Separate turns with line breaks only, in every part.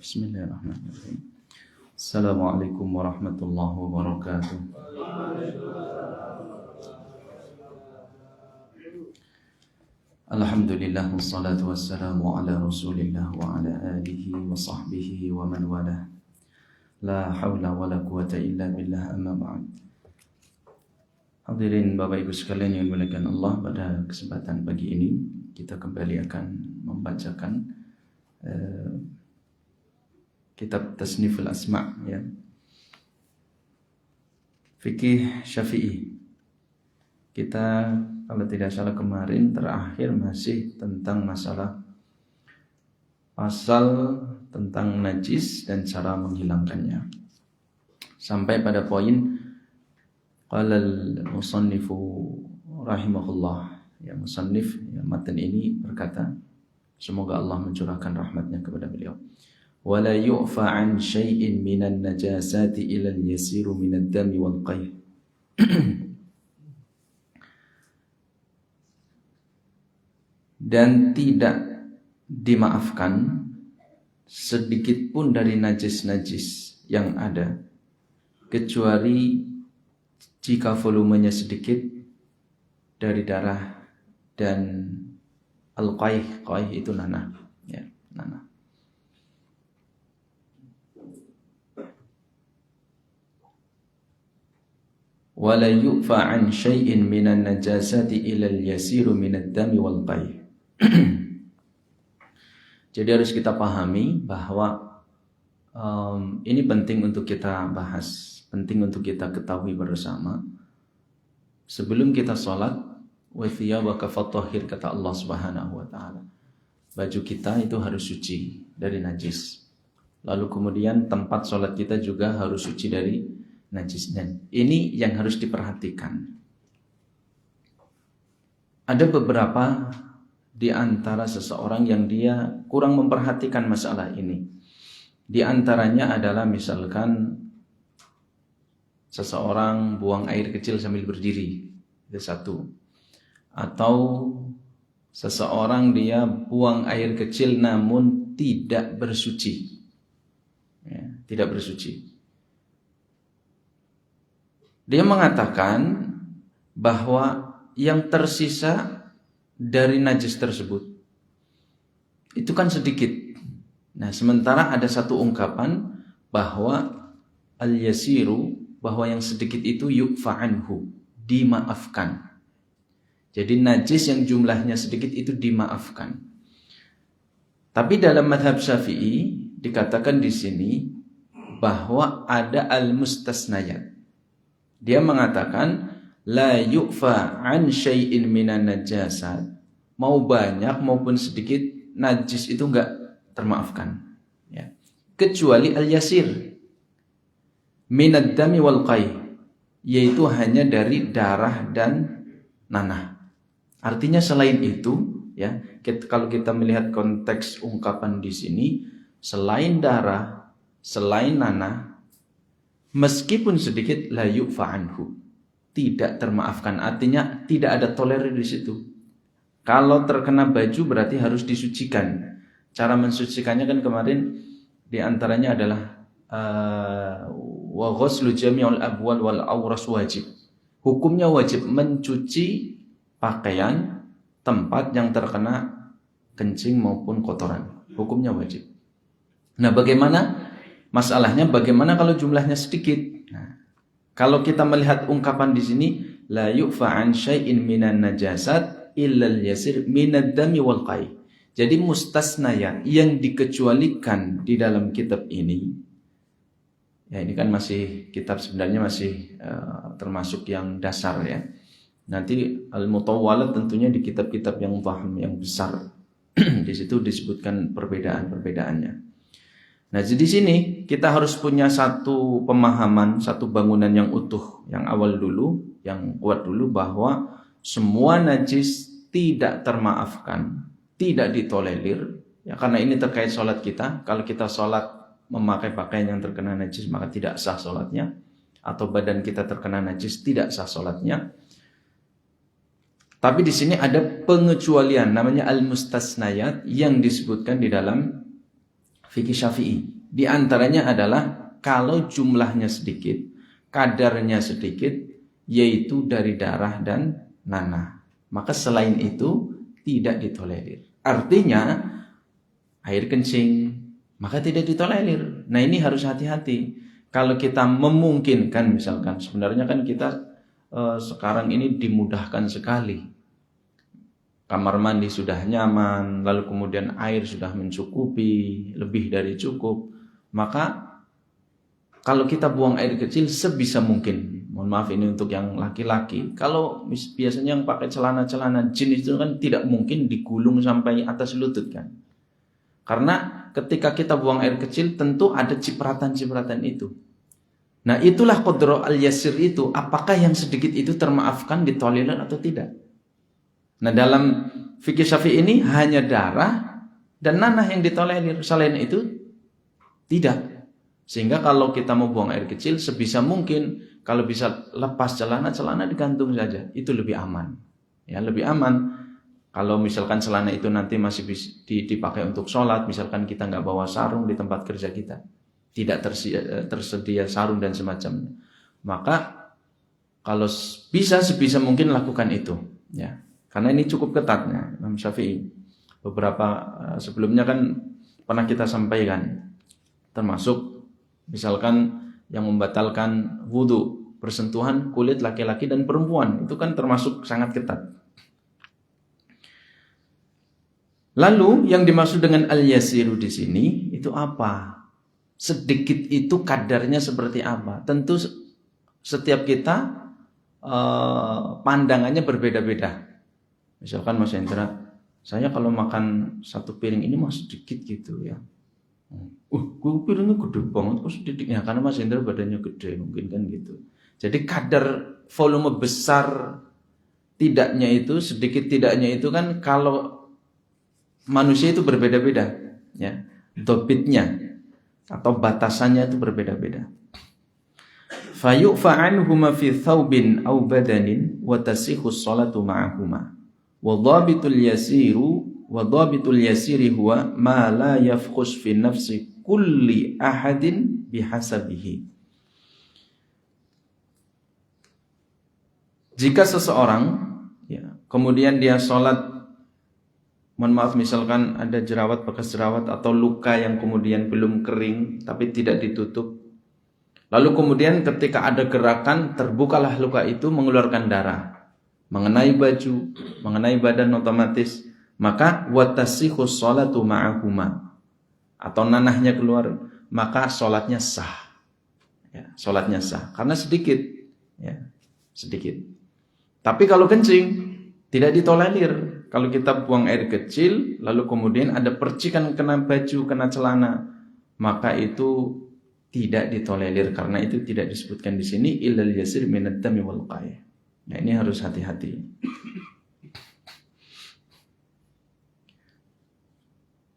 Bismillahirrahmanirrahim. Assalamualaikum warahmatullahi wabarakatuh. Alhamdulillah wassalatu wassalamu ala Rasulillah wa ala alihi wa sahbihi wa man walah. La haula wa la quwata illa billah, amma ba'd. Hadirin Bapak Ibu sekalian yang dimuliakan Allah, pada kesempatan pagi ini kita kembali akan membacakan kitab Tasniful Asma', ya. Fikih Syafi'i. Kita kalau tidak salah kemarin terakhir masih tentang masalah pasal tentang najis dan cara menghilangkannya. Sampai pada poin qala al-musannifu rahimahullah, ya, musannif, ya, matan ini berkata, semoga Allah mencurahkan rahmatnya kepada beliau. Wala yu'fa an syai'in minan najasati ila al-yasiru minad dami wal qayh. Dan tidak dimaafkan sedikit pun dari najis-najis yang ada, kecuali jika volumenya sedikit dari darah dan al-qayh. Qayh itu nanah, ya, nanah. Wala yu'fa an syai'in minan najasati ila al-yasiru minad dami wal qayh. Jadi harus kita pahami bahwa ini penting untuk kita bahas, penting untuk kita ketahui bersama. Sebelum kita sholat, wa thiyabaka fatahhir, kata Allah Subhanahu wa taala. Baju kita itu harus suci dari najis. Lalu kemudian tempat sholat kita juga harus suci dari najis. Dan ini yang harus diperhatikan. Ada beberapa di antara seseorang yang dia kurang memperhatikan masalah ini. Di antaranya adalah misalkan seseorang buang air kecil sambil berdiri, itu satu. Atau seseorang dia buang air kecil namun tidak bersuci, ya, tidak bersuci. Dia mengatakan bahwa yang tersisa dari najis tersebut itu kan sedikit. Nah, sementara ada satu ungkapan bahwa al-yasiru, bahwa yang sedikit itu yu'fa anhu, dimaafkan. Jadi najis yang jumlahnya sedikit itu dimaafkan. Tapi dalam mazhab Syafi'i dikatakan di sini bahwa ada al-mustasnayat. Dia mengatakan la yu'fa an syai'in minan najasat. Mau banyak maupun sedikit, najis itu enggak termaafkan, ya. Kecuali al-yasir minad dami wal qayh, yaitu hanya dari darah dan nanah. Artinya selain itu, ya, kalau kita melihat konteks ungkapan di sini, selain darah, selain nanah, meskipun sedikit, la yu'fa anhu, tidak termaafkan. Artinya tidak ada tolerir di situ. Kalau terkena baju berarti harus disucikan. Cara mensucikannya kan kemarin diantaranya adalah wa ghuslu jami'ul abwal wal awras wajib. Hukumnya wajib mencuci pakaian, tempat yang terkena kencing maupun kotoran. Hukumnya wajib. Nah, bagaimana masalahnya? Bagaimana kalau jumlahnya sedikit? Nah, kalau kita melihat ungkapan di sini, la yu'fa an syai'in minan najasat illa al-yasir minad dami wal qayh. Jadi mustasnaya yang dikecualikan di dalam kitab ini, ya, ini kan masih kitab sebenarnya masih termasuk yang dasar, ya. Nanti al-mutawwalat tentunya di kitab-kitab yang paham, yang besar. Di situ disebutkan perbedaan-perbedaannya. Nah, di sini kita harus punya satu pemahaman, satu bangunan yang utuh, yang awal dulu, yang kuat dulu, bahwa semua najis tidak termaafkan, tidak ditolerir, ya, karena ini terkait sholat kita. Kalau kita sholat memakai pakaian yang terkena najis, maka tidak sah sholatnya. Atau badan kita terkena najis, tidak sah sholatnya. Tapi di sini ada pengecualian, namanya al-mustasnayat, yang disebutkan di dalam fikih Syafi'i. Di antaranya adalah kalau jumlahnya sedikit, kadarnya sedikit, yaitu dari darah dan nanah, maka selain itu tidak ditolerir. Artinya air kencing maka tidak ditolerir. Nah, ini harus hati-hati. Kalau kita memungkinkan, misalkan sebenarnya kan kita sekarang ini dimudahkan sekali. Kamar mandi sudah nyaman, lalu kemudian air sudah mencukupi, lebih dari cukup. Maka kalau kita buang air kecil sebisa mungkin, mohon maaf ini untuk yang laki-laki, kalau biasanya yang pakai celana-celana jeans itu kan tidak mungkin digulung sampai atas lutut kan. Karena ketika kita buang air kecil tentu ada cipratan-cipratan itu. Nah, itulah qadru al-yasir itu, apakah yang sedikit itu termaafkan, ditolerir atau tidak. Nah, dalam fikih Syafi'i ini hanya darah dan nanah yang ditolerir, selain itu tidak. Sehingga kalau kita mau buang air kecil sebisa mungkin kalau bisa lepas celana digantung saja, itu lebih aman. Ya, lebih aman. Kalau misalkan celana itu nanti masih dipakai untuk sholat, misalkan kita nggak bawa sarung di tempat kerja kita, tidak tersedia sarung dan semacamnya, maka kalau bisa sebisa mungkin lakukan itu, ya. Karena ini cukup ketatnya Imam Syafi'i. Beberapa sebelumnya kan pernah kita sampaikan, termasuk misalkan yang membatalkan wudu, bersentuhan kulit laki-laki dan perempuan, itu kan termasuk sangat ketat. Lalu yang dimaksud dengan al-yasiru di sini itu apa? Sedikit itu kadarnya seperti apa? Tentu setiap kita pandangannya berbeda-beda. Misalkan Mas Hendra, saya kalau makan satu piring ini masih sedikit gitu ya. Gue piringnya gede banget, kok sedikit ya? Karena Mas Hendra badannya gede, mungkin kan gitu. Jadi kadar volume besar tidaknya itu, sedikit tidaknya itu kan kalau manusia itu berbeda-beda, ya. Dobitnya atau batasannya itu berbeda-beda. Fayu'fa anhuma fi thawbin aw badanin wa tasihhu sholatu ma'ahuma. Wa dhabitul yasiri huwa ma la yafkhus fi nafsi kulli ahadin bihasabihi. Jika seseorang, ya, kemudian dia sholat, mohon maaf misalkan ada jerawat, bekas jerawat atau luka yang kemudian belum kering tapi tidak ditutup, lalu kemudian ketika ada gerakan terbukalah luka itu mengeluarkan darah, mengenai baju, mengenai badan otomatis, maka watasihus sholatu ma'ahuma, atau nanahnya keluar, maka sholatnya sah, ya, sholatnya sah karena sedikit, ya, sedikit. Tapi kalau kencing tidak ditolerir. Kalau kita buang air kecil lalu kemudian ada percikan kena baju, kena celana, maka itu tidak ditolerir karena itu tidak disebutkan di sini illal yasir minad dami wal qai'. Nah, ini harus hati-hati.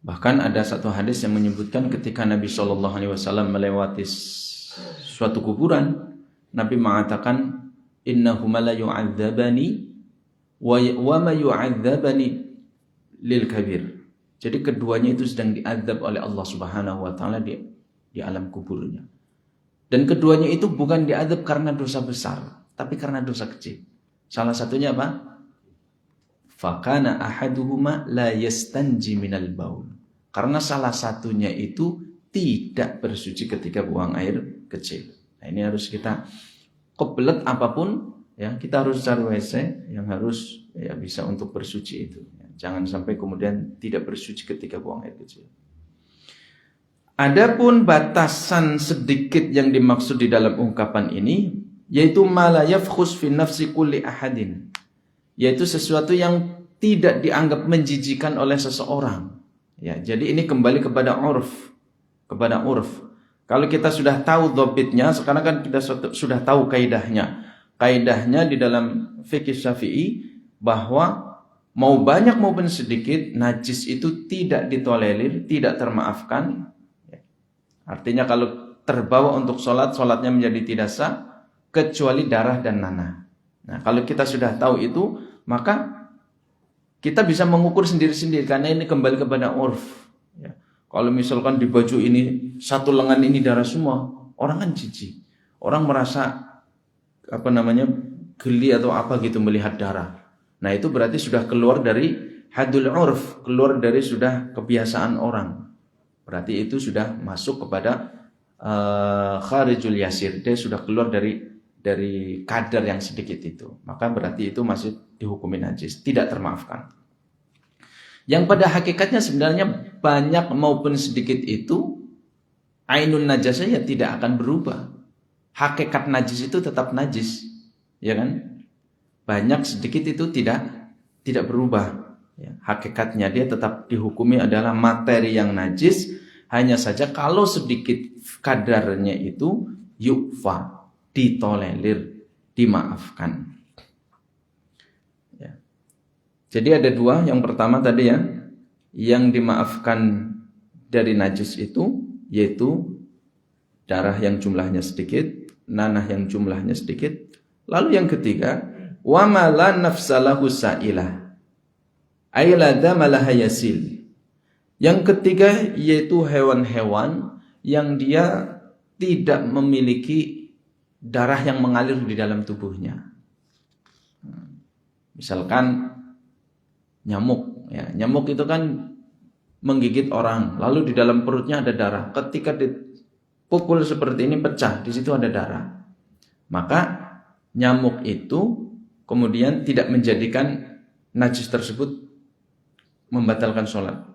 Bahkan ada satu hadis yang menyebutkan ketika Nabi SAW melewati suatu kuburan, Nabi mengatakan innahuma la yu'adzabani wa ma yu'adzabani lil kabir. Jadi keduanya itu sedang diazab oleh Allah Subhanahu wa taala di alam kuburnya. Dan keduanya itu bukan diazab karena dosa besar, tapi karena dosa kecil. Salah satunya apa? Fakana ahaduhuma la yastanji minal baul. Karena salah satunya itu tidak bersuci ketika buang air kecil. Nah, ini harus kita kebelet apapun, ya, kita harus cari WC yang harus, ya, bisa untuk bersuci itu. Jangan sampai kemudian tidak bersuci ketika buang air kecil. Adapun batasan sedikit yang dimaksud di dalam ungkapan ini yaitu mala yafkhus fi nafsi kulli ahadin, yaitu sesuatu yang tidak dianggap menjijikan oleh seseorang. Ya, jadi ini kembali kepada urf, Kalau kita sudah tahu dhabitnya, sekarang kan kita sudah tahu kaidahnya. Kaidahnya di dalam fikih Syafi'i bahwa mau banyak maupun sedikit najis itu tidak ditolerir, tidak termaafkan. Artinya kalau terbawa untuk sholat, sholatnya menjadi tidak sah kecuali darah dan nanah. Nah, kalau kita sudah tahu itu, maka kita bisa mengukur sendiri-sendiri karena ini kembali kepada urf. Ya. Kalau misalkan di baju ini satu lengan ini darah semua, orang kan jijik. Orang merasa geli atau apa gitu melihat darah. Nah, itu berarti sudah keluar dari hadul urf, keluar dari sudah kebiasaan orang. Berarti itu sudah masuk kepada kharijul yasir. Dia sudah keluar dari kadar yang sedikit itu. Maka berarti itu masih dihukumi najis, tidak termaafkan. Yang pada hakikatnya sebenarnya banyak maupun sedikit itu ainun najasnya tidak akan berubah. Hakikat najis itu tetap najis, ya kan? Banyak sedikit itu tidak berubah. Ya, hakikatnya dia tetap dihukumi adalah materi yang najis. Hanya saja kalau sedikit kadarnya itu yukfa, ditolerir, dimaafkan. Jadi ada dua, yang pertama tadi ya, yang dimaafkan dari najis itu, yaitu darah yang jumlahnya sedikit, nanah yang jumlahnya sedikit. Lalu yang ketiga, wa ma la nafsalahu sa'ilah, ay la dama laha yasil. Yang ketiga yaitu hewan-hewan yang dia tidak memiliki darah yang mengalir di dalam tubuhnya. Misalkan nyamuk, ya, nyamuk itu kan menggigit orang, lalu di dalam perutnya ada darah. Ketika dipukul seperti ini pecah, di situ ada darah. Maka nyamuk itu kemudian tidak menjadikan najis tersebut membatalkan sholat.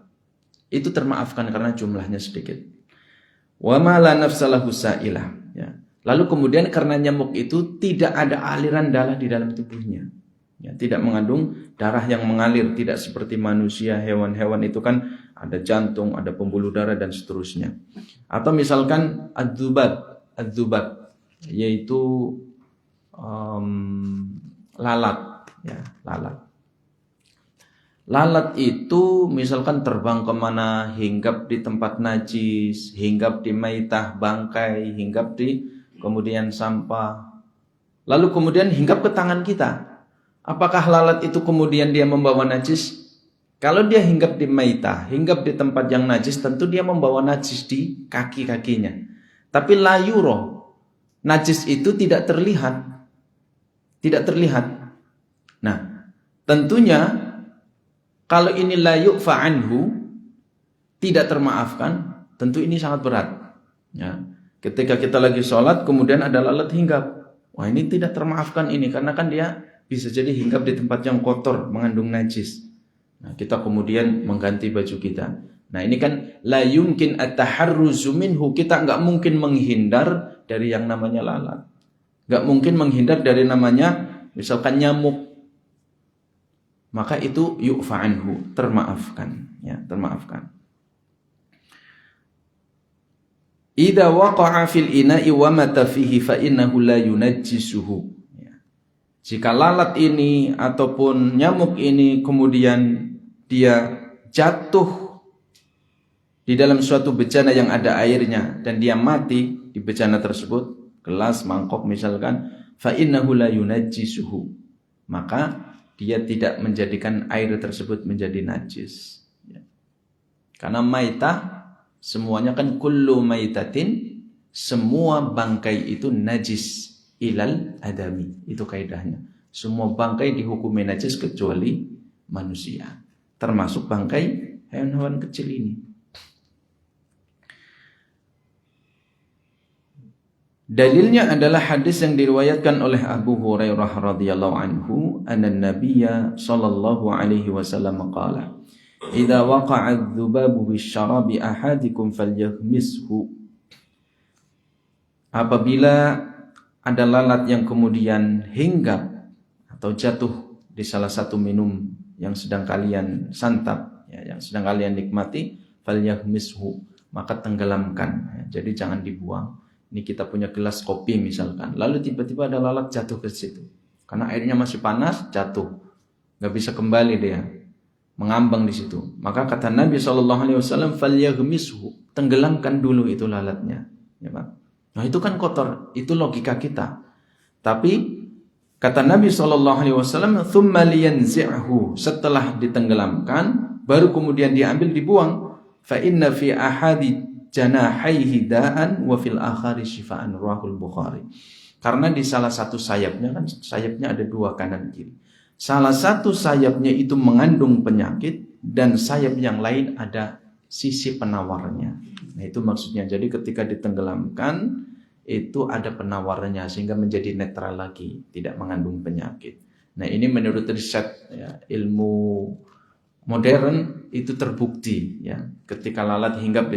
Itu termaafkan karena jumlahnya sedikit. Wa ma la nafsalahu sa'ilah. Ya. Lalu kemudian karena nyamuk itu tidak ada aliran darah di dalam tubuhnya. Ya, tidak mengandung darah yang mengalir, tidak seperti manusia, hewan-hewan itu kan ada jantung, ada pembuluh darah dan seterusnya. Atau misalkan adzubat, yaitu lalat, ya, lalat. Lalat itu misalkan terbang kemana, hinggap di tempat najis, hinggap di maitah, bangkai, hinggap di kemudian sampah, lalu kemudian hinggap ke tangan kita. Apakah lalat itu kemudian dia membawa najis? Kalau dia hinggap di maitah, hinggap di tempat yang najis, tentu dia membawa najis di kaki-kakinya. Tapi la yuro, najis itu tidak terlihat. Tidak terlihat. Nah, tentunya kalau ini la yu'fa anhu, tidak termaafkan, tentu ini sangat berat. Ya. Ketika kita lagi sholat, kemudian ada lalat hinggap. Wah, ini tidak termaafkan ini, karena kan dia bisa jadi hinggap di tempat yang kotor, mengandung najis. Nah, kita kemudian mengganti baju kita. Nah, ini kan la yumkin at-taharruzu minhu, kita nggak mungkin menghindar dari yang namanya lalat. Nggak mungkin menghindar dari namanya misalkan nyamuk. Maka itu yu'fa anhu, termaafkan, ya, termaafkan. Idza waqa'a fil ina'i wa mata fihi fa innahu la yunajjisuhu. Jika lalat ini ataupun nyamuk ini kemudian dia jatuh di dalam suatu bejana yang ada airnya dan dia mati di bejana tersebut, gelas, mangkok misalkan, fa innahu la yunajjisuhu, maka dia tidak menjadikan air tersebut menjadi najis. Karena maitah semuanya kan kullu maitatin, semua bangkai itu najis. Ilal adami, itu kaidahnya. Semua bangkai dihukumi najis kecuali manusia, termasuk bangkai hewan-hewan kecil ini. Dalilnya adalah hadis yang diriwayatkan oleh Abu Hurairah radhiyallahu anhu, anna Nabiyya sallallahu alaihi wasallam qala, "Idza waqa'a adz-dzubabu bisyarabi ahadikum falyahmishu." Apabila ada lalat yang kemudian hinggap atau jatuh di salah satu minum yang sedang kalian santap, ya, yang sedang kalian nikmati, falyahmishu, maka tenggelamkan. Ya, jadi jangan dibuang. Ini kita punya gelas kopi misalkan, lalu tiba-tiba ada lalat jatuh ke situ. Karena airnya masih panas, jatuh. Nggak bisa kembali dia, mengambang di situ. Maka kata Nabi SAW, falyahmishu, tenggelamkan dulu itu lalatnya. Ya, Pak. Nah, itu kan kotor, itu logika kita. Tapi kata Nabi SAW, "Tsumma liyanzi'hu", setelah ditenggelamkan, baru kemudian diambil, dibuang. fa inna fi ahadi janahaihi da'an wa fil akhari shifaan, rawahul Bukhari. Karena di salah satu sayapnya, kan sayapnya ada dua, kanan kiri. Salah satu sayapnya itu mengandung penyakit dan sayap yang lain ada sisi penawarnya. Nah, itu maksudnya. Jadi ketika ditenggelamkan itu ada penawarnya sehingga menjadi netral lagi, tidak mengandung penyakit. Nah, ini menurut riset ya, ilmu modern itu terbukti ya. Ketika lalat hinggap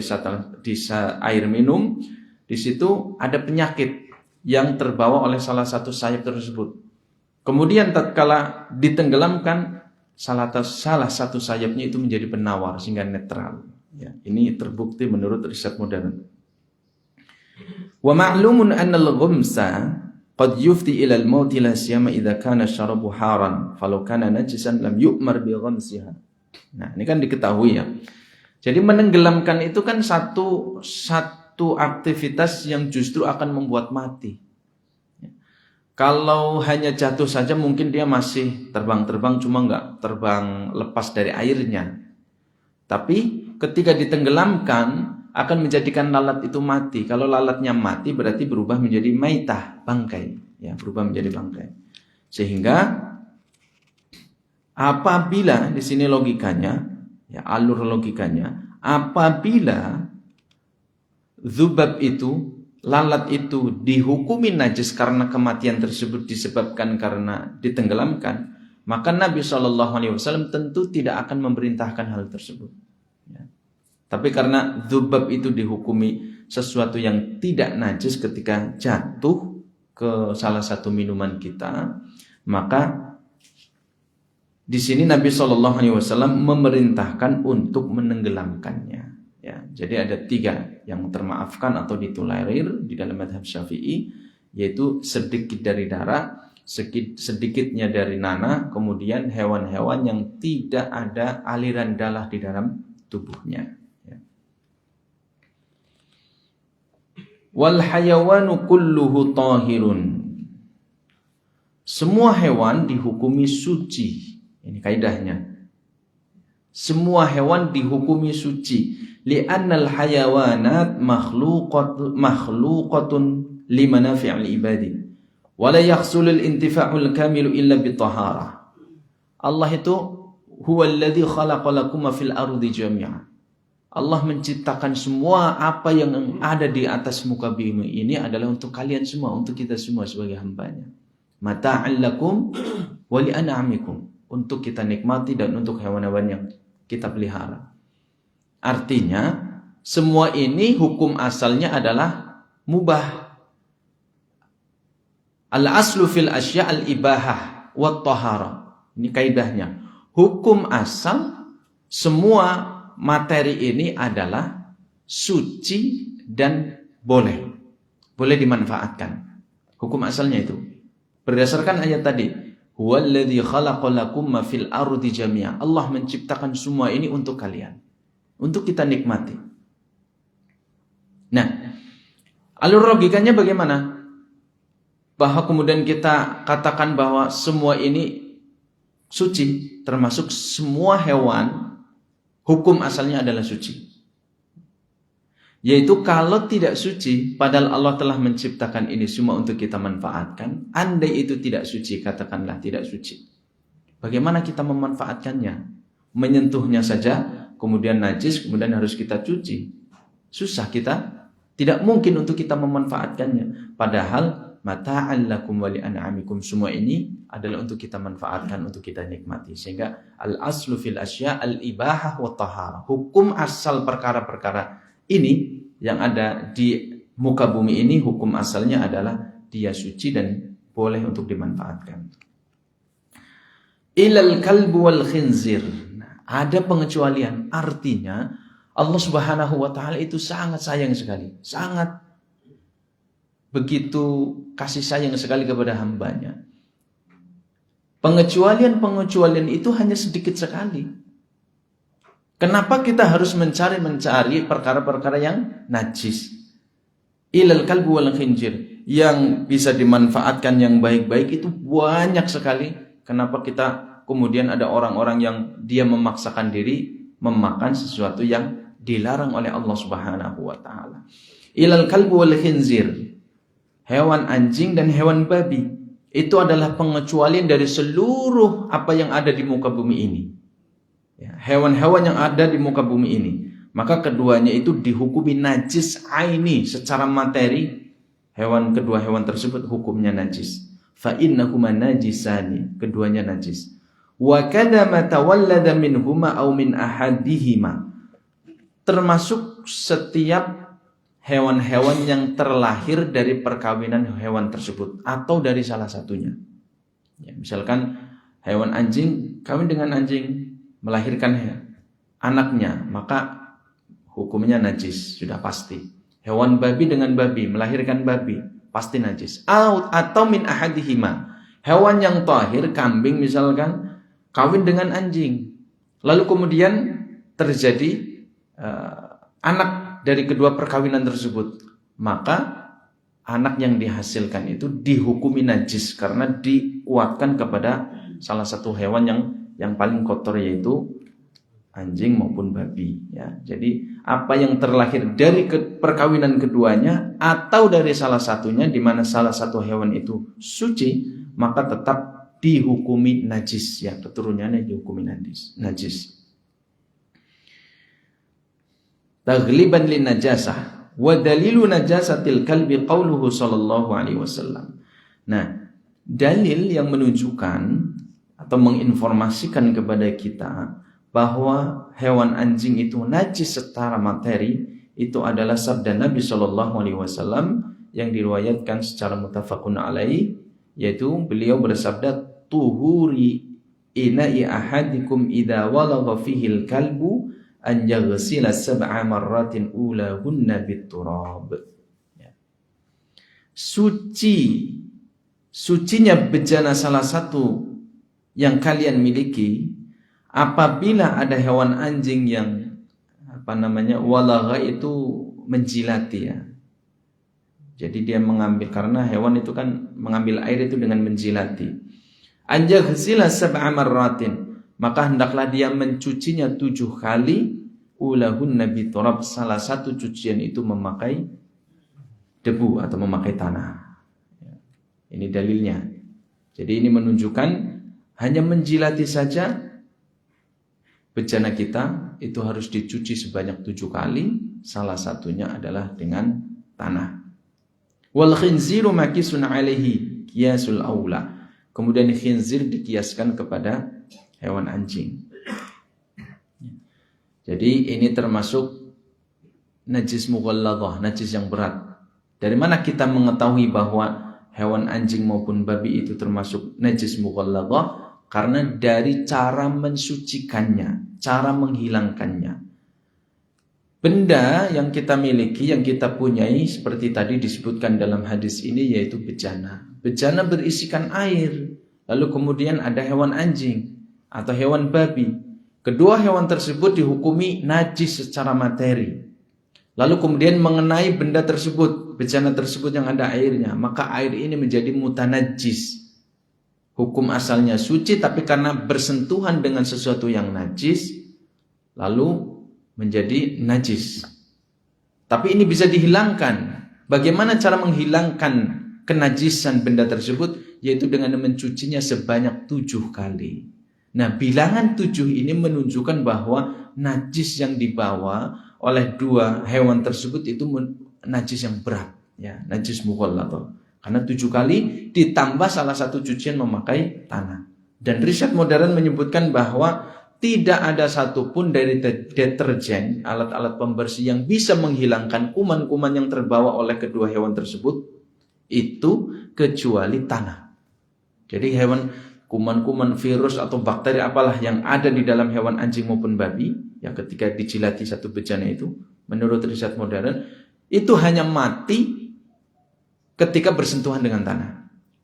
di air minum, di situ ada penyakit yang terbawa oleh salah satu sayap tersebut. Kemudian tatkala ditenggelamkan, salah satu sayapnya itu menjadi penawar sehingga netral. Ya, ini terbukti menurut riset modern. Wa ma'lumun anna al-ghumsa qad yufdi ila al-maut la siyama idza kana syarabu haran falau kana najisan lam yu'mar bi ghamsiha. Nah, ini kan diketahui ya. Jadi menenggelamkan itu kan satu aktivitas yang justru akan membuat mati. Kalau hanya jatuh saja mungkin dia masih terbang-terbang, cuma nggak terbang lepas dari airnya. Tapi ketika ditenggelamkan akan menjadikan lalat itu mati. Kalau lalatnya mati berarti berubah menjadi maitah, bangkai. Ya, berubah menjadi bangkai. Sehingga apabila di sini logikanya, ya alur logikanya, apabila dzubab itu, lalat itu dihukumi najis karena kematian tersebut disebabkan karena ditenggelamkan, maka Nabi SAW tentu tidak akan memerintahkan hal tersebut. Ya. Tapi karena dzubab itu dihukumi sesuatu yang tidak najis ketika jatuh ke salah satu minuman kita, maka di sini Nabi SAW memerintahkan untuk menenggelamkannya. Ya, jadi ada 3 yang termaafkan atau ditolerir di dalam mazhab Syafi'i, yaitu sedikit dari darah, sedikitnya dari nanah, kemudian hewan-hewan yang tidak ada aliran darah di dalam tubuhnya. Ya. Wal hayawanu kulluhu tahirun. Semua hewan dihukumi suci. Ini kaidahnya. Semua hewan dihukumi suci. Li'annal hayawanat makhluqatun limanafi'il ibadi. Wa la yahsulul intifa'ul kamilu illa bitahara. Allah itu huwallazi khalaqa lakum fil ardi jami'a. Allah menciptakan semua apa yang ada di atas muka bumi ini adalah untuk kalian semua, untuk kita semua sebagai hambanya. Mata'an lakum wa li'an'amikum. Untuk kita nikmati dan untuk hewan-hewan yang kita pelihara. Artinya semua ini hukum asalnya adalah mubah. Al-aslu fil asya' al-ibahah wa tahara. Ini kaidahnya. Hukum asal semua materi ini adalah suci dan boleh dimanfaatkan. Hukum asalnya itu berdasarkan ayat tadi. Huwallazi khalaqa lakum ma fil ardi jami'a. Allah menciptakan semua ini untuk kalian, untuk kita nikmati. Nah, alur logikanya bagaimana? Bahwa kemudian kita katakan bahwa semua ini suci, termasuk semua hewan, hukum asalnya adalah suci. Yaitu kalau tidak suci, padahal Allah telah menciptakan ini semua untuk kita manfaatkan. Andai itu tidak suci, katakanlah tidak suci. Bagaimana kita memanfaatkannya? Menyentuhnya saja, kemudian najis, kemudian harus kita cuci. Susah kita. Tidak mungkin untuk kita memanfaatkannya. Padahal mata'an lakum wa li'an'amikum, semua ini adalah untuk kita manfaatkan, untuk kita nikmati. Sehingga al-aslu fil asya' al-ibahah wa tahara. Hukum asal perkara-perkara ini yang ada di muka bumi ini, hukum asalnya adalah dia suci dan boleh untuk dimanfaatkan. Ilal kalbu wal khinzir. Ada pengecualian. Artinya Allah Subhanahu wa taala itu sangat sayang sekali, sangat begitu kasih sayang sekali kepada hambanya. Pengecualian itu hanya sedikit sekali. Kenapa kita harus mencari perkara-perkara yang najis? Ilal kalbu wal khinzir, yang bisa dimanfaatkan yang baik-baik itu banyak sekali. Kenapa kita kemudian ada orang-orang yang dia memaksakan diri memakan sesuatu yang dilarang oleh Allah Subhanahu wa taala. Ilal kalbu wal khinzir, hewan anjing dan hewan babi, itu adalah pengecualian dari seluruh apa yang ada di muka bumi ini. Ya, hewan-hewan yang ada di muka bumi ini, maka keduanya itu dihukumi najis aini secara materi. Kedua hewan tersebut hukumnya najis. Fa innahuma najisani, keduanya najis. Wa kadza ma tawallada minhuma aw min ahadihima, termasuk setiap hewan-hewan yang terlahir dari perkawinan hewan tersebut atau dari salah satunya. Ya, misalkan hewan anjing kawin dengan anjing, melahirkan anaknya, maka hukumnya najis, sudah pasti. Hewan babi dengan babi, melahirkan babi, pasti najis. Atau min ahadihima, hewan yang tahir, kambing misalkan, kawin dengan anjing, lalu kemudian terjadi anak dari kedua perkawinan tersebut, maka anak yang dihasilkan itu dihukumi najis karena dikuatkan kepada salah satu hewan yang paling kotor, yaitu anjing maupun babi. Ya, jadi apa yang terlahir dari perkawinan keduanya atau dari salah satunya, di mana salah satu hewan itu suci, maka tetap dihukumi najis. Ya, keturunannya dihukumi najis. Taghliban lin najasah wa dalilu najasatil kalbi qauluhu sallallahu alaihi wasallam. Nah, dalil yang menunjukkan atau menginformasikan kepada kita bahwa hewan anjing itu najis secara materi itu adalah sabda Nabi sallallahu alaihi wasallam yang diriwayatkan secara muttafaqun alaih, yaitu beliau bersabda, tuhuri ina'i ahadikum idza walagha fihil kalbu an yaghsila sab'a marratin ulahunna bitturab. Sucinya bejana salah satu yang kalian miliki apabila ada hewan anjing yang walagha itu menjilati, ya. Jadi dia mengambil, karena hewan itu kan mengambil air itu dengan menjilati. An yaghsila sab'a marratin, maka hendaklah dia mencucinya 7 kali, ulahunna biturab, salah satu cucian itu memakai debu atau memakai tanah. Ini dalilnya. Jadi ini menunjukkan hanya menjilati saja bejana kita itu harus dicuci sebanyak 7 kali, salah satunya adalah dengan tanah. Wal khinziru makisun alaihi qiyasul aula. Kemudian khinzir dikiaskan kepada hewan anjing. Jadi ini termasuk najis mughalladhah, najis yang berat. Dari mana kita mengetahui bahwa hewan anjing maupun babi itu termasuk najis mughalladhah? Karena dari cara mensucikannya, cara menghilangkannya. Benda yang kita miliki, yang kita punyai, seperti tadi disebutkan dalam hadis ini, yaitu bejana. Bejana berisikan air, lalu kemudian ada hewan anjing atau hewan babi. Kedua hewan tersebut dihukumi najis secara materi. Lalu kemudian mengenai benda tersebut, bejana tersebut yang ada airnya, maka air ini menjadi mutanajjis. Hukum asalnya suci, tapi karena bersentuhan dengan sesuatu yang najis, lalu menjadi najis. Tapi ini bisa dihilangkan. Bagaimana cara menghilangkan kenajisan benda tersebut? Yaitu dengan mencucinya sebanyak 7 kali. Nah, bilangan 7 ini menunjukkan bahwa najis yang dibawa oleh 2 hewan tersebut itu najis yang berat, ya, najis mughalladhah. Karena 7 kali ditambah salah satu cucian memakai tanah. Dan riset modern menyebutkan bahwa tidak ada satupun dari deterjen, alat-alat pembersih yang bisa menghilangkan kuman-kuman yang terbawa oleh kedua hewan tersebut itu kecuali tanah. Jadi kuman-kuman, virus atau bakteri apalah yang ada di dalam hewan anjing maupun babi, ya, ketika dijilati satu bejana itu, menurut riset modern itu hanya mati ketika bersentuhan dengan tanah.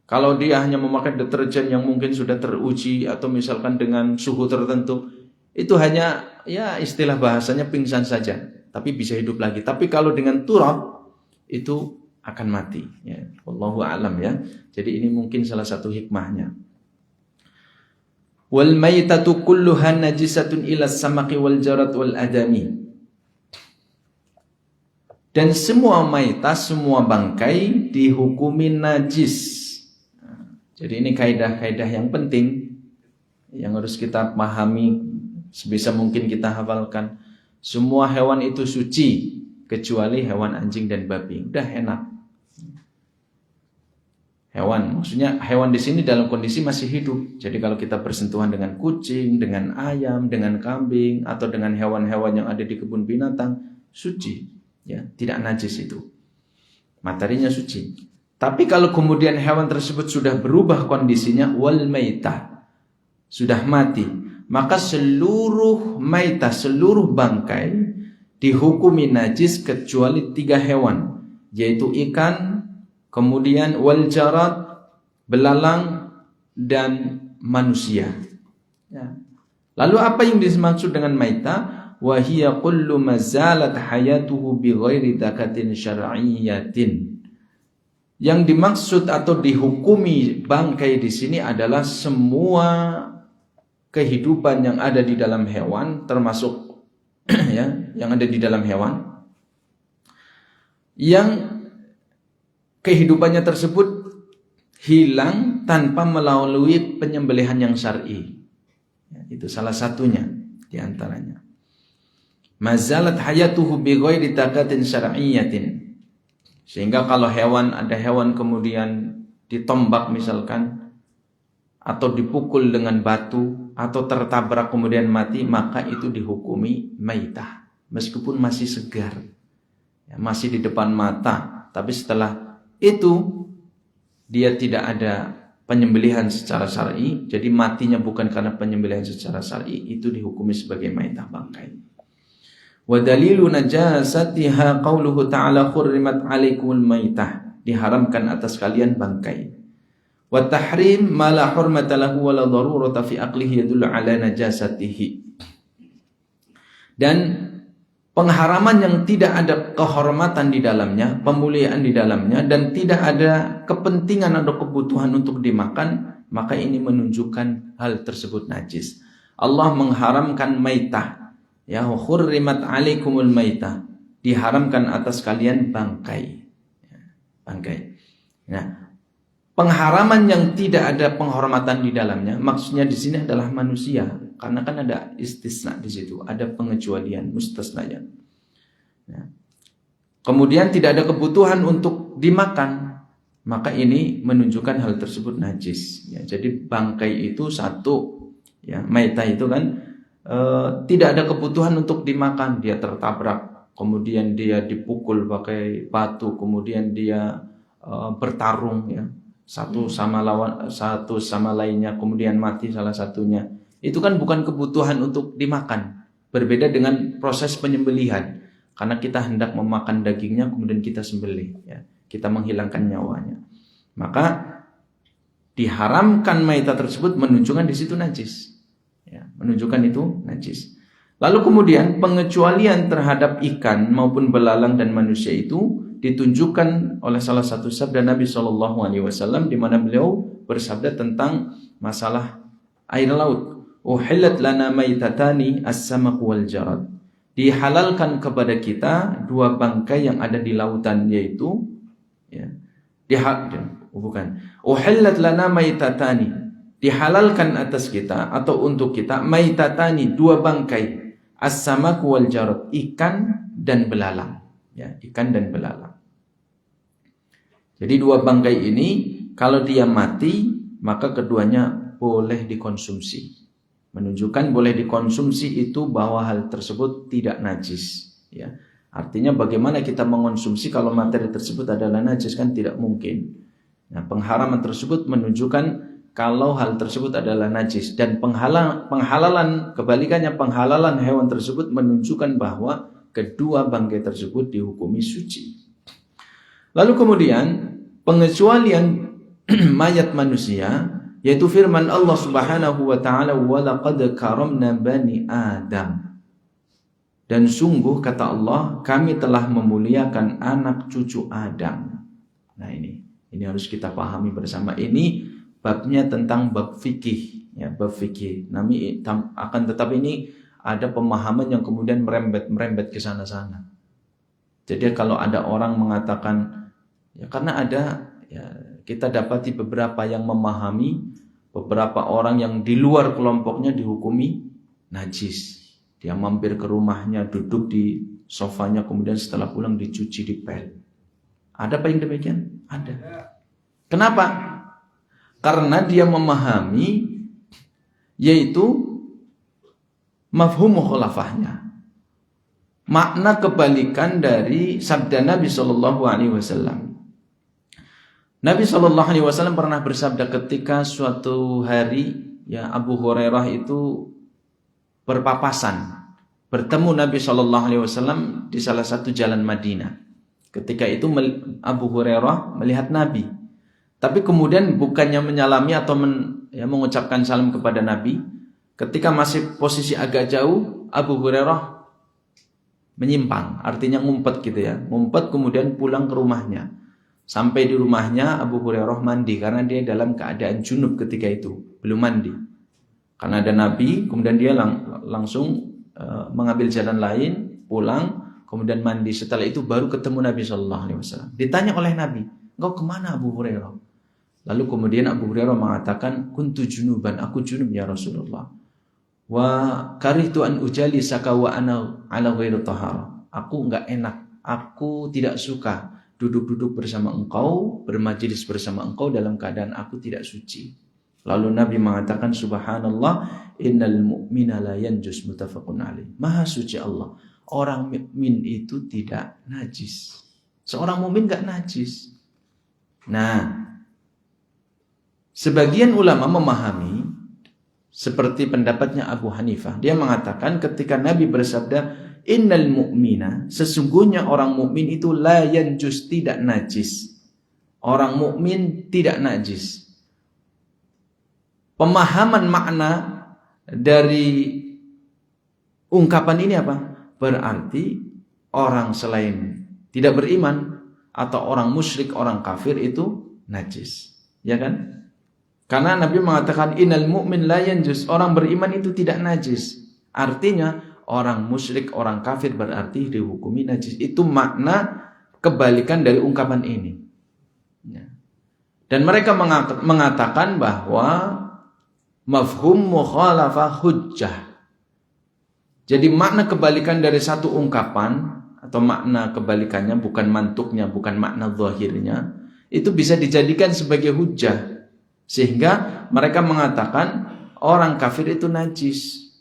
Kalau dia hanya memakai deterjen yang mungkin sudah teruji atau misalkan dengan suhu tertentu, itu hanya, ya, istilah bahasanya pingsan saja, tapi bisa hidup lagi. Tapi kalau dengan turab itu akan mati, ya. Wallahu a'lam, ya. Jadi ini mungkin salah satu hikmahnya. Wal maitatu kulluha najisatun ila samaki wal jarat wal adami. Dan semua maitah, semua bangkai dihukumi najis. Jadi ini kaidah-kaidah yang penting yang harus kita pahami, sebisa mungkin kita hafalkan. Semua hewan itu suci kecuali hewan anjing dan babi. Udah enak. Hewan, maksudnya hewan di sini dalam kondisi masih hidup. Jadi kalau kita bersentuhan dengan kucing, dengan ayam, dengan kambing, atau dengan hewan-hewan yang ada di kebun binatang, suci, ya, tidak najis itu. Materinya suci. Tapi kalau kemudian hewan tersebut sudah berubah kondisinya, wal maitah, sudah mati, maka seluruh maitah, seluruh bangkai dihukumi najis kecuali 3 hewan, yaitu ikan, kemudian wal jarad, belalang, dan manusia. Ya. Lalu apa yang dimaksud dengan maitah? Wa hiya kullu mazalat hayatuhu bi ghairi dakatin syar'iyyatin. Yang dimaksud atau dihukumi bangkai di sini adalah semua kehidupan yang ada di dalam hewan, termasuk ya, yang ada di dalam hewan, yang kehidupannya tersebut hilang tanpa melalui penyembelihan yang syar'i. Ya, itu salah satunya di antaranya. Mazalat hayatuhu bi ghairi taqatin syar'iyyatin. Sehingga kalau ada hewan kemudian ditombak misalkan, atau dipukul dengan batu, atau tertabrak kemudian mati, maka itu dihukumi maitah. Meskipun masih segar, ya, masih di depan mata, tapi setelah itu dia tidak ada penyembelihan secara syar'i, jadi matinya bukan karena penyembelihan secara syar'i, itu dihukumi sebagai maitah bangkai. Wa dalilu najasatiha qauluhu ta'ala hurrimat 'alaikumul maitah, diharamkan atas kalian bangkai. Wa tahrim ma la hurmata lahu wa la darurata fi aqlihi yadullu 'ala najasatihi. Dan pengharaman yang tidak ada kehormatan di dalamnya, pemuliaan di dalamnya, dan tidak ada kepentingan atau kebutuhan untuk dimakan, maka ini menunjukkan hal tersebut najis. Allah mengharamkan maitah, ya, hurrimat 'alaikumul maitah, diharamkan atas kalian bangkai. Bangkai. Nah, pengharaman yang tidak ada penghormatan di dalamnya, maksudnya di sini adalah manusia, karena kan ada istisna di situ, ada pengecualian, mustasnanya. Ya. Kemudian tidak ada kebutuhan untuk dimakan, maka ini menunjukkan hal tersebut najis. Ya, jadi bangkai itu satu, ya, maitah itu kan tidak ada kebutuhan untuk dimakan, dia tertabrak, kemudian dia dipukul pakai batu, kemudian dia bertarung, ya, satu sama lainnya, kemudian mati salah satunya. Itu kan bukan kebutuhan untuk dimakan. Berbeda dengan proses penyembelihan, karena kita hendak memakan dagingnya, kemudian kita sembelih, ya, kita menghilangkan nyawanya. Maka diharamkan maitah tersebut menunjukkan di situ najis, ya, menunjukkan itu najis. Lalu kemudian pengecualian terhadap ikan maupun belalang dan manusia itu ditunjukkan oleh salah satu sabda Nabi SAW, di mana beliau bersabda tentang masalah air laut. Uhillat lana maitatani as-samaq wal jarad. Dihalalkan kepada kita 2 bangkai yang ada di lautan, yaitu, ya, uhillat lana maitatani, dihalalkan atas kita atau untuk kita, maitatani, 2 bangkai, as-samaq wal jarad, ikan dan belalang, ya, ikan dan belalang. Jadi 2 bangkai ini kalau dia mati, maka keduanya boleh dikonsumsi. Menunjukkan boleh dikonsumsi itu bahwa hal tersebut tidak najis, ya. Artinya bagaimana kita mengonsumsi kalau materi tersebut adalah najis, kan tidak mungkin. Nah, pengharaman tersebut menunjukkan kalau hal tersebut adalah najis, dan penghalalan kebalikannya, penghalalan hewan tersebut menunjukkan bahwa kedua bangkai tersebut dihukumi suci. Lalu kemudian pengecualian mayat manusia, yaitu firman Allah Subhanahu wa taala, wa laqad karamna bani Adam. Dan sungguh kata Allah, kami telah memuliakan anak cucu Adam. Nah, ini harus kita pahami bersama. Ini babnya tentang bab fikih, ya, bab fikih. Akan tetapi ini ada pemahaman yang kemudian merembet ke sana-sana. Jadi kalau ada orang mengatakan, ya karena ada, ya kita dapati beberapa yang memahami, beberapa orang yang di luar kelompoknya dihukumi najis. Dia mampir ke rumahnya, duduk di sofanya, kemudian setelah pulang dicuci, dipel. Ada apa yang demikian? Ada. Kenapa? Karena dia memahami, yaitu mafhum mukhalafahnya, makna kebalikan dari sabda Nabi Shallallahu Alaihi Wasallam. Nabi Shallallahu Alaihi Wasallam pernah bersabda ketika suatu hari, ya Abu Hurairah itu berpapasan, bertemu Nabi Shallallahu Alaihi Wasallam di salah satu jalan Madinah. Ketika itu Abu Hurairah melihat Nabi, tapi kemudian bukannya menyalami atau mengucapkan salam kepada Nabi. Ketika masih posisi agak jauh, Abu Hurairah menyimpang, artinya ngumpet gitu ya, ngumpet kemudian pulang ke rumahnya. Sampai di rumahnya Abu Hurairah mandi karena dia dalam keadaan junub ketika itu, belum mandi. Karena ada Nabi, kemudian dia langsung mengambil jalan lain, pulang, kemudian mandi. Setelah itu baru ketemu Nabi Shallallahu Alaihi Wasallam. Ditanya oleh Nabi, engkau kemana Abu Hurairah? Lalu kemudian Abu Hurairah mengatakan, kuntu junuban, aku junub ya Rasulullah. Wa karihtu an ujalisaka wa ana ala ghairi tahara. Aku enggak enak, aku tidak suka duduk-duduk bersama engkau, bermajelis bersama engkau dalam keadaan aku tidak suci. Lalu Nabi mengatakan, subhanallah, innal mu'mina la yanjus, muttafaqun alaih. Maha suci Allah, orang mukmin itu tidak najis. Seorang mukmin enggak najis. Nah, sebagian ulama memahami seperti pendapatnya Abu Hanifah. Dia mengatakan ketika Nabi bersabda, innal mu'mina, sesungguhnya orang mukmin itu la yanjus, tidak najis. Orang mukmin tidak najis. Pemahaman makna dari ungkapan ini apa? Berarti orang selain tidak beriman atau orang musyrik, orang kafir itu najis. Ya kan? Karena Nabi mengatakan innal mu'min la yanjus, orang beriman itu tidak najis. Artinya orang musyrik, orang kafir berarti dihukumi najis. Itu makna kebalikan dari ungkapan ini. Ya. Dan mereka mengatakan bahwa mafhum mukhalafah hujjah. Jadi makna kebalikan dari satu ungkapan atau makna kebalikannya, bukan mantuknya, bukan makna zahirnya, itu bisa dijadikan sebagai hujjah. Sehingga mereka mengatakan orang kafir itu najis.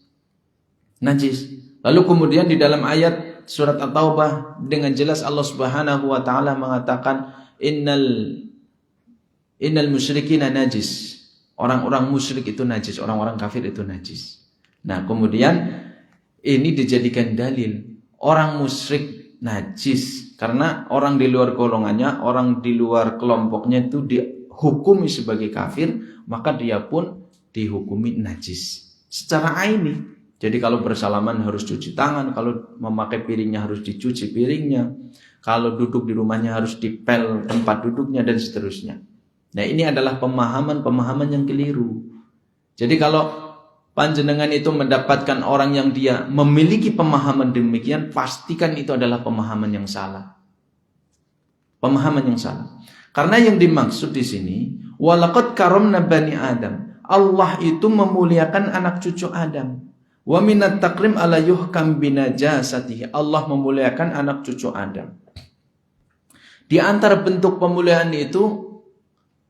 Najis. Lalu kemudian di dalam ayat surat At-Taubah dengan jelas Allah Subhanahu wa taala mengatakan innal musyrikina najis. Orang-orang musyrik itu najis, orang-orang kafir itu najis. Nah, kemudian ini dijadikan dalil orang musyrik najis karena orang di luar golongannya, orang di luar kelompoknya itu dihukumi sebagai kafir, maka dia pun dihukumi najis secara aini. Jadi kalau bersalaman harus cuci tangan, kalau memakai piringnya harus dicuci piringnya, kalau duduk di rumahnya harus dipel tempat duduknya dan seterusnya. Nah, ini adalah pemahaman yang keliru. Jadi kalau panjenengan itu mendapatkan orang yang dia memiliki pemahaman demikian, pastikan itu adalah pemahaman yang salah. Pemahaman yang salah. Karena yang dimaksud di sini, walaqad karamna bani Adam. Allah itu memuliakan anak cucu Adam. Wa minat takrim ala yuhkam binajasatihi. Allah memuliakan anak cucu Adam. Di antara bentuk pemuliaan itu,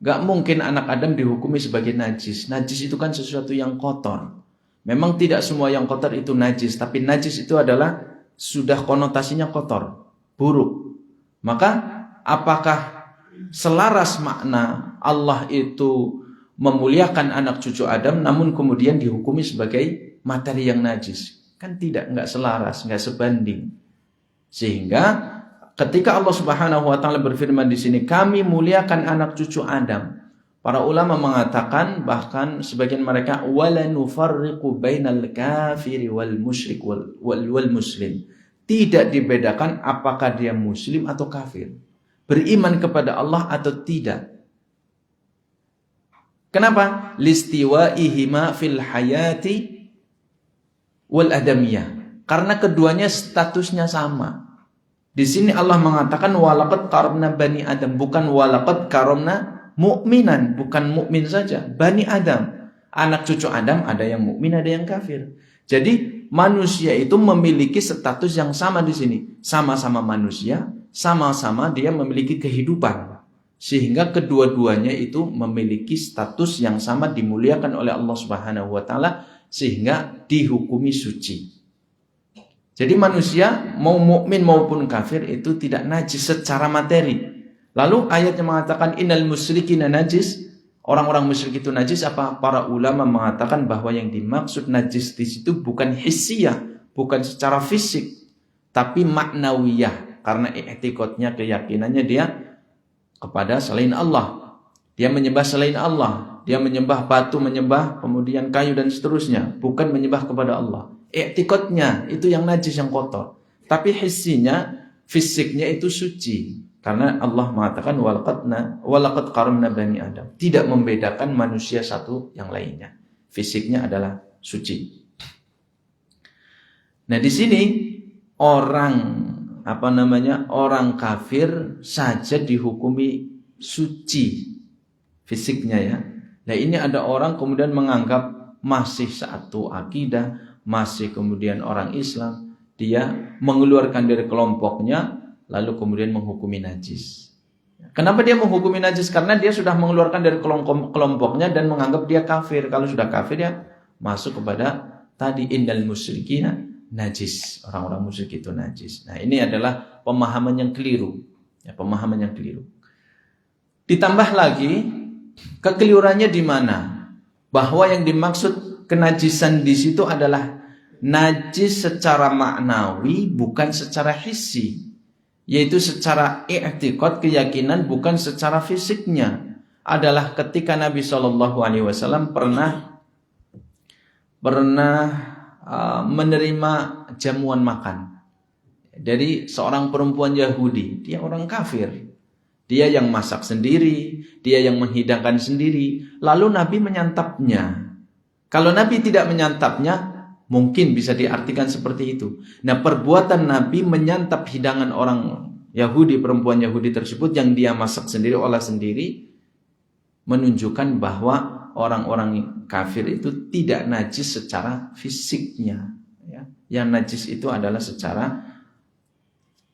gak mungkin anak Adam dihukumi sebagai najis. Najis itu kan sesuatu yang kotor. Memang tidak semua yang kotor itu najis, tapi najis itu adalah sudah konotasinya kotor, buruk. Maka apakah selaras makna Allah itu memuliakan anak cucu Adam namun kemudian dihukumi sebagai materi yang najis? Kan tidak, enggak selaras, enggak sebanding. Sehingga ketika Allah Subhanahu wa taala berfirman di sini, kami muliakan anak cucu Adam. Para ulama mengatakan, bahkan sebagian mereka, wala nufarriqu bainal kafiri wal musyrik wal muslim. Tidak dibedakan apakah dia muslim atau kafir, beriman kepada Allah atau tidak. Kenapa? Listiwaihima fil hayati wal adamiyah. Karena keduanya statusnya sama. Di sini Allah mengatakan walaqad karamna bani Adam, bukan walaqad karamna mu'minan, bukan mukmin saja, bani Adam. Anak cucu Adam ada yang mukmin, ada yang kafir. Jadi manusia itu memiliki status yang sama di sini. Sama-sama manusia, sama-sama dia memiliki kehidupan. Sehingga kedua-duanya itu memiliki status yang sama, dimuliakan oleh Allah Subhanahu wa taala sehingga dihukumi suci. Jadi manusia mau mukmin maupun kafir itu tidak najis secara materi. Lalu ayatnya mengatakan innal musyrikina najis. Orang-orang musyrik itu najis apa? Para ulama mengatakan bahwa yang dimaksud najis di situ bukan hissiyah, bukan secara fisik, tapi maknawiyah, karena i'tiqadnya, keyakinannya dia kepada selain Allah. Dia menyembah selain Allah, dia menyembah batu, menyembah kemudian kayu dan seterusnya, bukan menyembah kepada Allah. I'tiqadnya itu yang najis, yang kotor. Tapi hissinya, fisiknya itu suci. Karena Allah mengatakan walaqad karamna bani Adam. Tidak membedakan manusia satu yang lainnya. Fisiknya adalah suci. Nah, di sini orang kafir saja dihukumi suci fisiknya ya. Nah, ini ada orang kemudian menganggap masih satu akidah, masih kemudian orang Islam, dia mengeluarkan dari kelompoknya lalu kemudian menghukumi najis. Kenapa dia menghukumi najis? Karena dia sudah mengeluarkan dari kelompoknya dan menganggap dia kafir. Kalau sudah kafir ya masuk kepada tadi innal musyrikina najis. Orang-orang musyrik itu najis. Nah, ini adalah pemahaman yang keliru. Ya, pemahaman yang keliru. Ditambah lagi kekeliruannya di mana? Bahwa yang dimaksud kenajisan di situ adalah najis secara maknawi, bukan secara hissi. Yaitu secara i'tiqad, keyakinan, bukan secara fisiknya. Adalah ketika Nabi SAW pernah menerima jamuan makan dari seorang perempuan Yahudi. Dia orang kafir. Dia yang masak sendiri, dia yang menghidangkan sendiri. Lalu Nabi menyantapnya. Kalau Nabi tidak menyantapnya, mungkin bisa diartikan seperti itu. Nah, perbuatan Nabi menyantap hidangan orang Yahudi, perempuan Yahudi tersebut yang dia masak sendiri, olah sendiri, menunjukkan bahwa orang-orang kafir itu tidak najis secara fisiknya. Ya. Yang najis itu adalah secara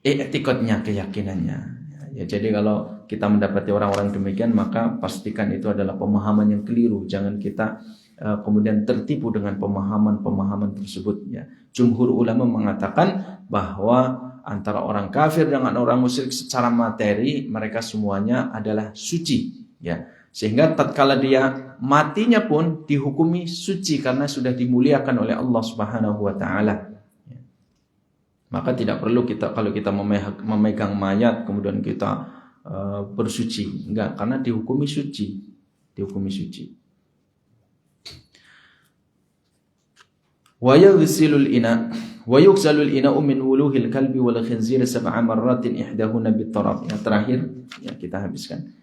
i'tiqadnya, keyakinannya. Ya, jadi kalau kita mendapati orang-orang demikian, maka pastikan itu adalah pemahaman yang keliru. Jangan kita kemudian tertipu dengan pemahaman-pemahaman tersebut. Ya. Jumhur ulama mengatakan bahwa antara orang kafir dengan orang musyrik secara materi mereka semuanya adalah suci. Ya. Sehingga tatkala dia matinya pun dihukumi suci karena sudah dimuliakan oleh Allah Subhanahu wa taala. Ya. Maka tidak perlu kita kalau kita memegang mayat kemudian kita bersuci, enggak, karena dihukumi suci. Dihukumi suci. Wa yughsilul ina wa yughsalul ina'u min wuluhil kalbi wal khinzir sab'a marratin ihdahuna bitarab. Yang terakhir ya kita habiskan.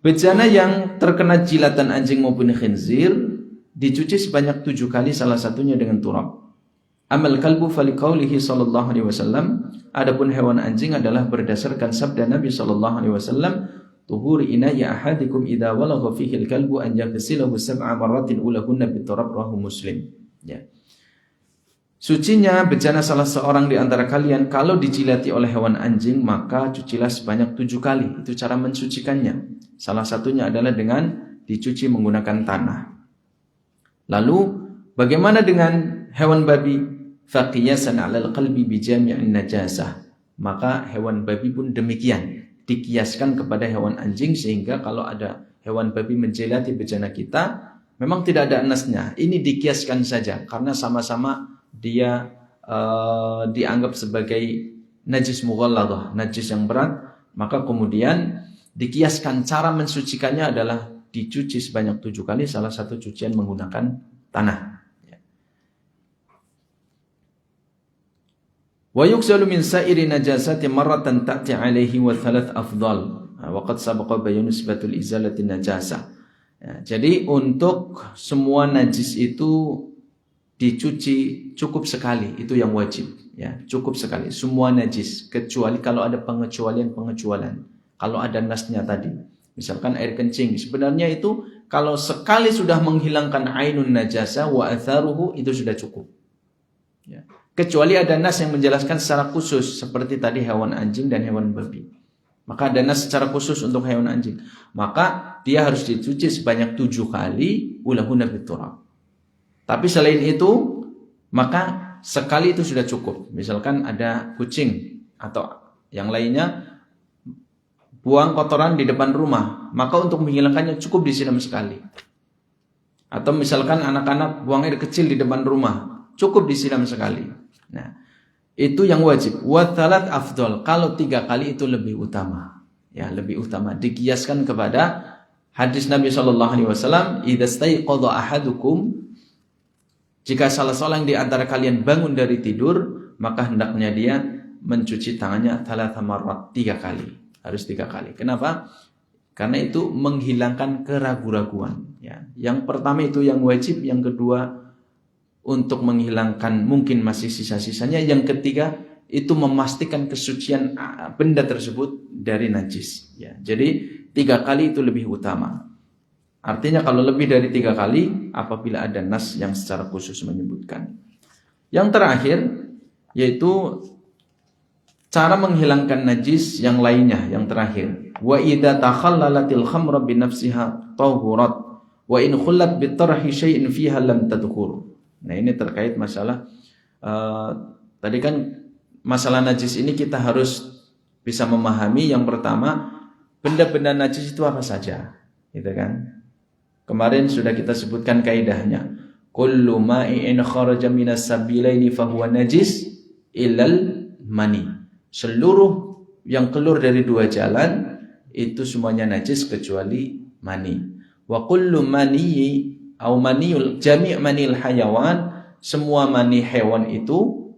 Bejana yang terkena jilatan anjing maupun khinzir dicuci sebanyak 7 kali, salah satunya dengan turab. Amal kalbu faliqaulihi sallallahu alaihi wasallam. Adapun hewan anjing adalah berdasarkan sabda Nabi sallallahu alaihi wasallam, tuhur ina'i ahadikum idza walagha fihi al-kalbu an yaghsilahu sab'a marratin ulahunna biturab, rawahu Muslim. Ya. Sucinya bejana salah seorang di antara kalian kalau dijilati oleh hewan anjing, maka cucilah sebanyak 7 kali. Itu cara mensucikannya. Salah satunya adalah dengan dicuci menggunakan tanah. Lalu bagaimana dengan hewan babi? Faqiyasan 'alal qalbi bi jami'in najasah. Maka hewan babi pun demikian, dikiaskan kepada hewan anjing, sehingga kalau ada hewan babi menjilati bejana kita, memang tidak ada nasnya. Ini dikiaskan saja karena sama-sama dia dianggap sebagai najis mughalladah, najis yang berat, maka kemudian dikiaskan cara mensucikannya adalah dicuci sebanyak 7 kali, salah satu cucian menggunakan tanah. Wa yughsalu min sa'iri najasati marratan ta'ti 'alaihi wa thalath afdal. Wa qad sabaqa bayanu sifatul izalati najasah. Ya, jadi untuk semua najis itu dicuci cukup sekali, itu yang wajib ya, cukup sekali. Semua najis kecuali kalau ada pengecualian. Kalau ada nasnya tadi, misalkan air kencing, sebenarnya itu kalau sekali sudah menghilangkan ainun najasa wa atharuhu itu sudah cukup. Ya. Kecuali ada nas yang menjelaskan secara khusus seperti tadi hewan anjing dan hewan babi. Maka ada nas secara khusus untuk hewan anjing. Maka dia harus dicuci sebanyak 7 kali ulahuna biturab. Tapi selain itu, maka sekali itu sudah cukup. Misalkan ada kucing atau yang lainnya buang kotoran di depan rumah, maka untuk menghilangkannya cukup disiram sekali. Atau misalkan anak-anak buang air kecil di depan rumah, cukup disiram sekali. Nah, itu yang wajib. Wa tsalat afdal. Kalau 3 kali itu lebih utama. Ya, lebih utama. Dikiaskan kepada hadis Nabi SAW, "Idza staiqadha ahadukum", jika salah seorang di antara kalian bangun dari tidur, maka hendaknya dia mencuci tangannya 3 marrat, 3 kali. Harus 3 kali. Kenapa? Karena itu menghilangkan keraguan-raguan. Ya. Yang pertama itu yang wajib, yang kedua untuk menghilangkan mungkin masih sisa-sisanya, yang ketiga itu memastikan kesucian benda tersebut dari najis. Ya. Jadi 3 kali itu lebih utama. Artinya kalau lebih dari 3 kali apabila ada nas yang secara khusus menyebutkan. Yang terakhir yaitu cara menghilangkan najis yang lainnya, yang terakhir. Wa idza takhallalatil khamra bi nafsiha tahurat wa in khullat bi tarhi syai'in fiha lam tadkhur. Nah, ini terkait masalah tadi kan masalah najis ini kita harus bisa memahami. Yang pertama, benda-benda najis itu apa saja, gitu kan? Kemarin sudah kita sebutkan kaidahnya. Kullu ma'in kharaja minas sabilaini fahuwa najis illal mani. Seluruh yang keluar dari 2 jalan itu semuanya najis kecuali mani. Wa kullu mani au maniul jami' manil hayawan, semua mani hewan itu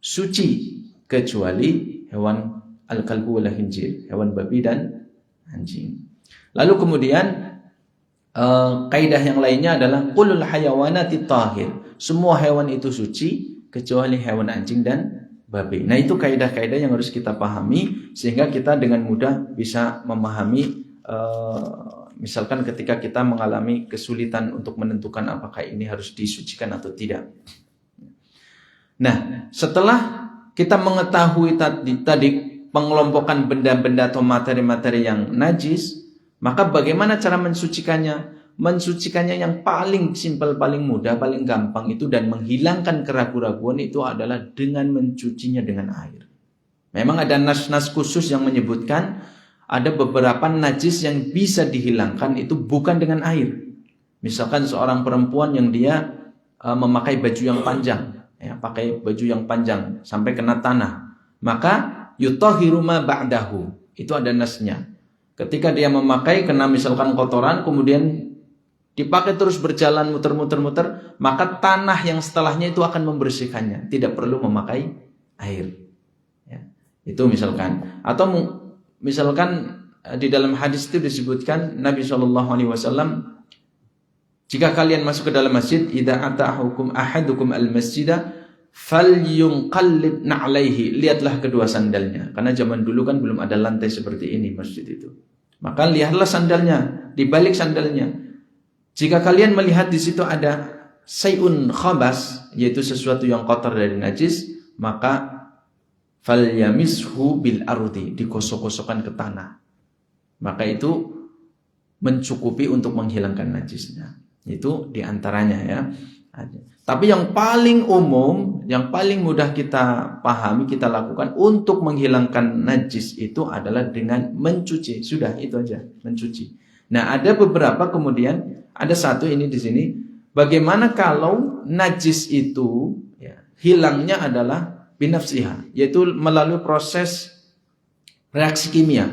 suci kecuali hewan al-kalbu wal khinzir, hewan babi dan anjing. Lalu kemudian kaidah yang lainnya adalah kullul hayawanati tahir. Semua hewan itu suci kecuali hewan anjing dan babi. Nah, itu kaidah-kaidah yang harus kita pahami sehingga kita dengan mudah bisa memahami misalkan ketika kita mengalami kesulitan untuk menentukan apakah ini harus disucikan atau tidak. Nah, setelah kita mengetahui tadi pengelompokan benda-benda atau materi-materi yang najis, maka bagaimana cara mensucikannya? Mensucikannya yang paling simpel, paling mudah, paling gampang itu dan menghilangkan keraguan-raguan itu adalah dengan mencucinya dengan air. Memang ada nas-nas khusus yang menyebutkan ada beberapa najis yang bisa dihilangkan itu bukan dengan air. Misalkan seorang perempuan yang dia memakai baju yang panjang, ya, pakai baju yang panjang sampai kena tanah, maka yutahhiru ma ba'dahu. Itu ada nasnya. Ketika dia memakai kena misalkan kotoran, kemudian dipakai terus berjalan muter-muter, maka tanah yang setelahnya itu akan membersihkannya, tidak perlu memakai air. Ya, itu misalkan. Atau misalkan di dalam hadis itu disebutkan Nabi SAW, jika kalian masuk ke dalam masjid, idza ata'ahukum ahadukum al-masjidah falyunqallib na'laihi, lihatlah kedua sandalnya. Karena zaman dulu kan belum ada lantai seperti ini masjid itu. Maka lihatlah sandalnya, dibalik sandalnya. Jika kalian melihat di situ ada sayun khabas, yaitu sesuatu yang kotor dari najis, maka falyamishu bil ardi, digosok-gosokkan ke tanah. Maka itu mencukupi untuk menghilangkan najisnya. Itu diantaranya ya. Tapi yang paling umum, yang paling mudah kita pahami, kita lakukan untuk menghilangkan najis itu adalah dengan mencuci. Sudah, itu aja, mencuci. Nah, ada beberapa kemudian, ada satu ini di sini. Bagaimana kalau najis itu ya, hilangnya adalah binafsiha, yaitu melalui proses reaksi kimia,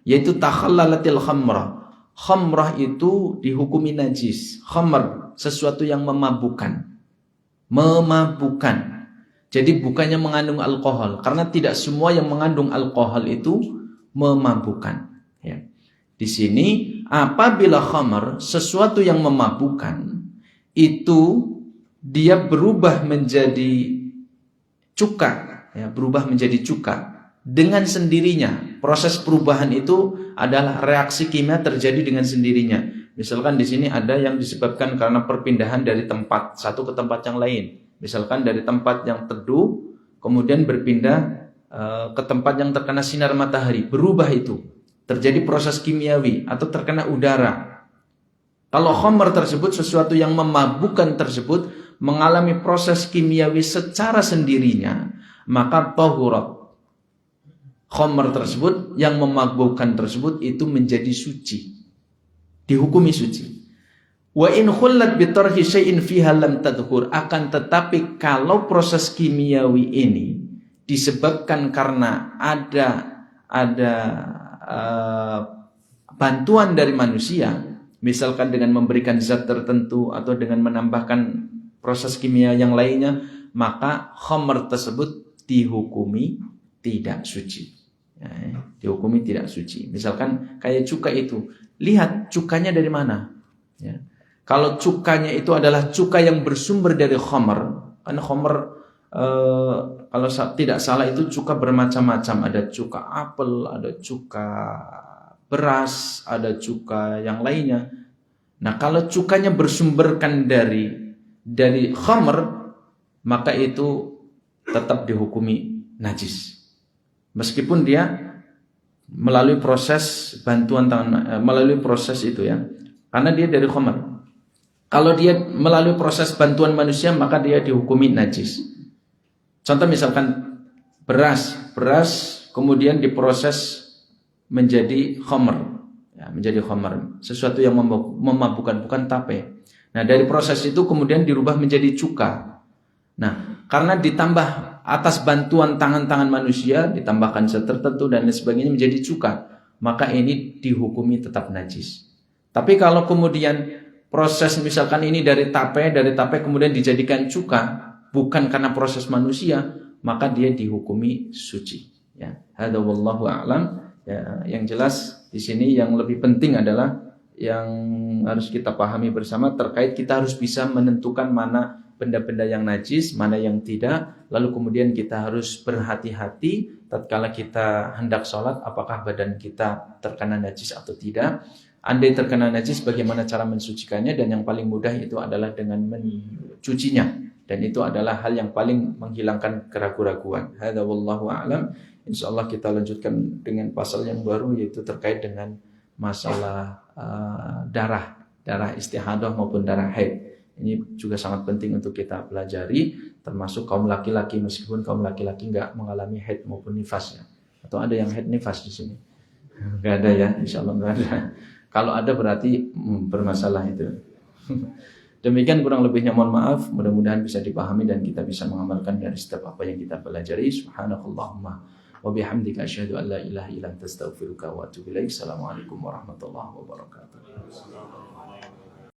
yaitu takhallalatil khamrah. Khamrah itu dihukumi najis. Khamr, sesuatu yang memabukkan. Memabukkan. Jadi bukannya mengandung alkohol, karena tidak semua yang mengandung alkohol itu memabukkan. Ya. Di sini apabila khamr, sesuatu yang memabukkan, itu dia berubah menjadi cuka, ya, berubah menjadi cuka dengan sendirinya. Proses perubahan itu adalah reaksi kimia terjadi dengan sendirinya. Misalkan di sini ada yang disebabkan karena perpindahan dari tempat satu ke tempat yang lain. Misalkan dari tempat yang teduh kemudian berpindah ke tempat yang terkena sinar matahari, berubah itu. Terjadi proses kimiawi atau terkena udara. Kalau khamr tersebut, sesuatu yang memabukkan tersebut mengalami proses kimiawi secara sendirinya, maka tahurat. Khamr tersebut yang memabukkan tersebut itu menjadi suci. Dihukumi suci. Wa in khullat bi tarhi syai'in fiha lam tadhkur, akan tetapi kalau proses kimiawi ini disebabkan karena ada bantuan dari manusia, misalkan dengan memberikan zat tertentu atau dengan menambahkan proses kimia yang lainnya, maka khamr tersebut dihukumi tidak suci. Ya, dihukumi tidak suci. Misalkan kayak cuka itu, lihat cukanya dari mana. Ya. Kalau cukanya itu adalah cuka yang bersumber dari khamr, karena khamr kalau tidak salah itu cuka bermacam-macam, ada cuka apel, ada cuka beras, ada cuka yang lainnya. Nah, kalau cukanya bersumberkan dari khamr, maka itu tetap dihukumi najis. Meskipun dia melalui proses bantuan tangan, melalui proses itu ya, karena dia dari khamr. Kalau dia melalui proses bantuan manusia, maka dia dihukumi najis. Contoh misalkan beras kemudian diproses menjadi khamr, ya, menjadi khamr, sesuatu yang memabukkan, bukan tape. Nah, dari proses itu kemudian dirubah menjadi cuka. Nah, karena ditambah atas bantuan tangan-tangan manusia, ditambahkan zat tertentu dan lain sebagainya menjadi cuka, maka ini dihukumi tetap najis. Tapi kalau kemudian proses misalkan ini dari tape kemudian dijadikan cuka, bukan karena proses manusia, maka dia dihukumi suci. Ya, hadza wallahu a'lam. Ya, yang jelas di sini yang lebih penting adalah yang harus kita pahami bersama terkait kita harus bisa menentukan mana benda-benda yang najis, mana yang tidak. Lalu kemudian kita harus berhati-hati tatkala kita hendak sholat, apakah badan kita terkena najis atau tidak. Andai terkena najis, bagaimana cara mensucikannya, dan yang paling mudah itu adalah dengan mencucinya. Dan itu adalah hal yang paling menghilangkan keraguan-raguan. Hadza wallahu a'lam. Insyaallah kita lanjutkan dengan pasal yang baru, yaitu terkait dengan masalah darah istihadah maupun darah haid. Ini juga sangat penting untuk kita pelajari, termasuk kaum laki-laki, meskipun kaum laki-laki enggak mengalami haid maupun nifas ya. Atau ada yang haid nifas di sini? Enggak ada ya, insyaallah enggak ada. Kalau ada berarti bermasalah itu. Demikian kurang lebihnya, mohon maaf. Mudah-mudahan bisa dipahami dan kita bisa mengamalkan dari setiap apa yang kita pelajari. Subhanakallahumma wa bihamdika asyhadu an la ilaha illa anta astaghfiruka wa atubu ilaik. Assalamualaikum warahmatullahi wabarakatuh.